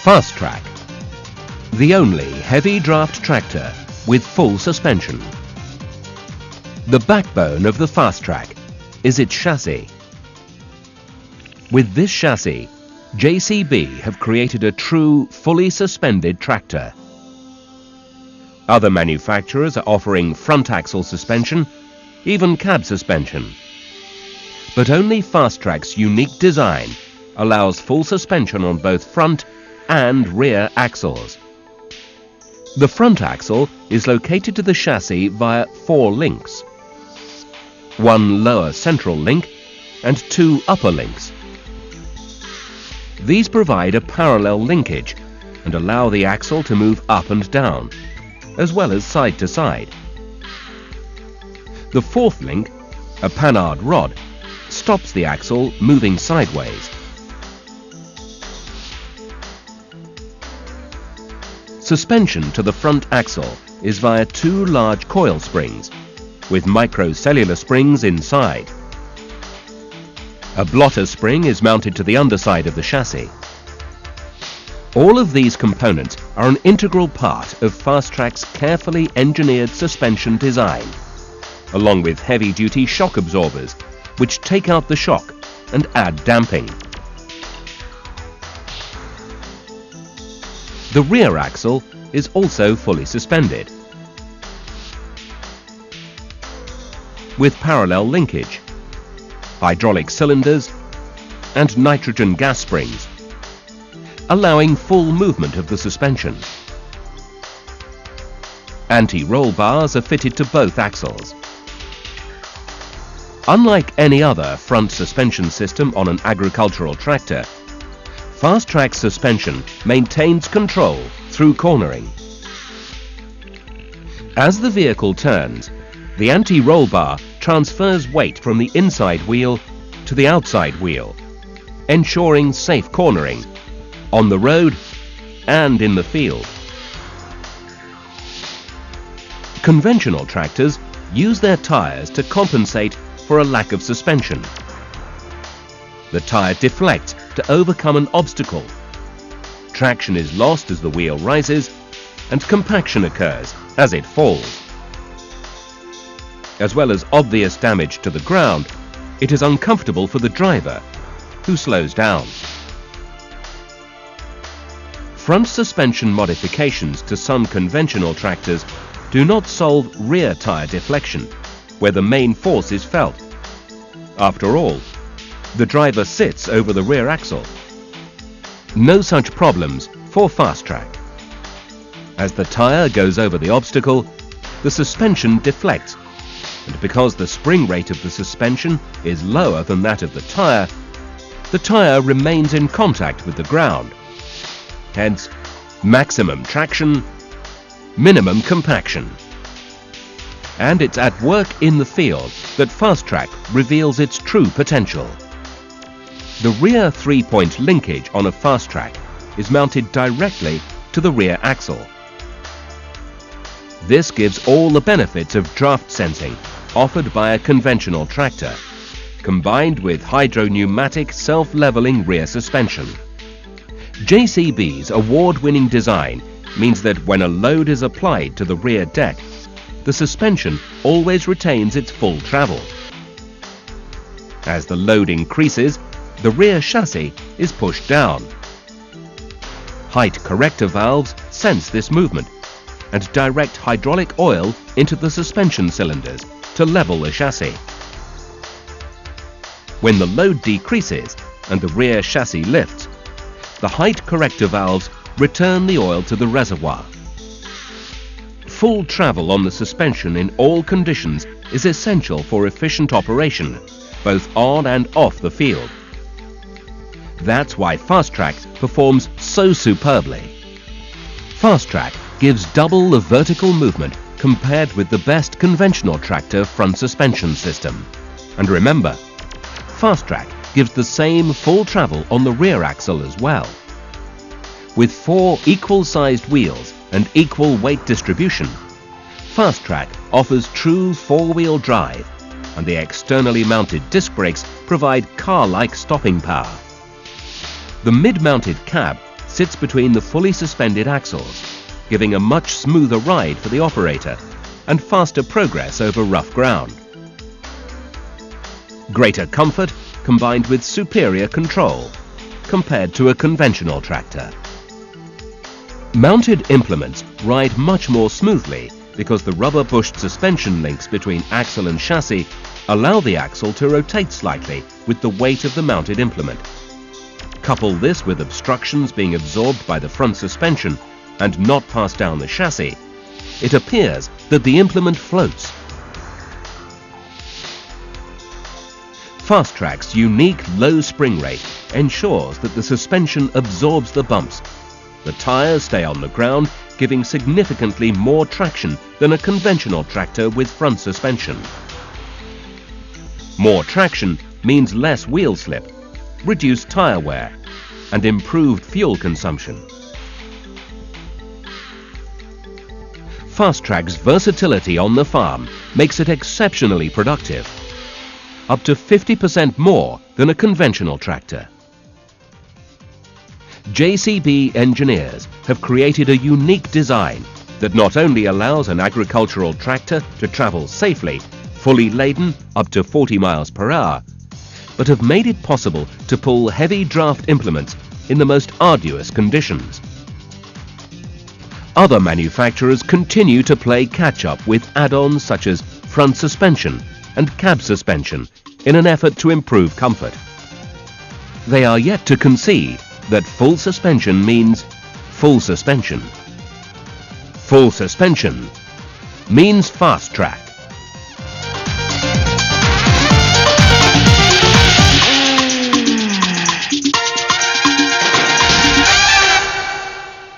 Fastrac, the only heavy draft tractor with full suspension. The backbone of the Fastrac is its chassis. With this chassis, JCB have created a true fully suspended tractor. Other manufacturers are offering front axle suspension, even cab suspension. But only Fastrac's unique design allows full suspension on both front and rear axles. The front axle is located to the chassis via 4 links. 1 lower central link and 2 upper links. These provide a parallel linkage and allow the axle to move up and down, as well as side to side. The 4th link, a Panhard rod, stops the axle moving sideways. Suspension to the front axle is via 2 large coil springs with microcellular springs inside. A blotter spring is mounted to the underside of the chassis. All of these components are an integral part of Fastrac's carefully engineered suspension design, along with heavy-duty shock absorbers which take out the shock and add damping. The rear axle is also fully suspended with parallel linkage, hydraulic cylinders and nitrogen gas springs, allowing full movement of the suspension. Anti-roll bars are fitted to both axles. Unlike any other front suspension system on an agricultural tractor, Fastrac's suspension maintains control through cornering. As the vehicle turns, the anti-roll bar transfers weight from the inside wheel to the outside wheel, ensuring safe cornering on the road and in the field. Conventional tractors use their tires to compensate for a lack of suspension. The tire deflects to overcome an obstacle. Traction is lost as the wheel rises, and compaction occurs as it falls. As well as obvious damage to the ground, it is uncomfortable for the driver, who slows down. Front suspension modifications to some conventional tractors do not solve rear tire deflection, where the main force is felt. After all, the driver sits over the rear axle. No such problems for Fastrac. As the tire goes over the obstacle, the suspension deflects, and because the spring rate of the suspension is lower than that of the tire remains in contact with the ground. Hence, maximum traction, minimum compaction. And it's at work in the field that Fastrac reveals its true potential. The rear 3-point linkage on a Fastrac is mounted directly to the rear axle. This gives all the benefits of draft sensing offered by a conventional tractor, combined with hydro-pneumatic self-leveling rear suspension. JCB's award-winning design means that when a load is applied to the rear deck, the suspension always retains its full travel. As the load increases, the rear chassis is pushed down. Height corrector valves sense this movement and direct hydraulic oil into the suspension cylinders to level the chassis. When the load decreases and the rear chassis lifts, the height corrector valves return the oil to the reservoir. Full travel on the suspension in all conditions is essential for efficient operation, both on and off the field. That's why Fastrac performs so superbly. Fastrac gives double the vertical movement compared with the best conventional tractor front suspension system. And remember, Fastrac gives the same full travel on the rear axle as well. With 4 equal-sized wheels and equal weight distribution, Fastrac offers true 4-wheel drive, and the externally mounted disc brakes provide car-like stopping power. The mid-mounted cab sits between the fully suspended axles, giving a much smoother ride for the operator and faster progress over rough ground. Greater comfort combined with superior control compared to a conventional tractor. Mounted implements ride much more smoothly because the rubber-bushed suspension links between axle and chassis allow the axle to rotate slightly with the weight of the mounted implement. Couple this with obstructions being absorbed by the front suspension and not passed down the chassis, it appears that the implement floats. Fastrack's unique low spring rate ensures that the suspension absorbs the bumps. The tyres stay on the ground, giving significantly more traction than a conventional tractor with front suspension. More traction means less wheel slip, reduced tyre wear, and improved fuel consumption. Fastrack's versatility on the farm makes it exceptionally productive, up to 50% more than a conventional tractor. JCB engineers have created a unique design that not only allows an agricultural tractor to travel safely, fully laden up to 40 miles per hour, but have made it possible to pull heavy draft implements in the most arduous conditions. Other manufacturers continue to play catch-up with add-ons such as front suspension and cab suspension in an effort to improve comfort. They are yet to concede that full suspension means full suspension. Full suspension means Fastrack.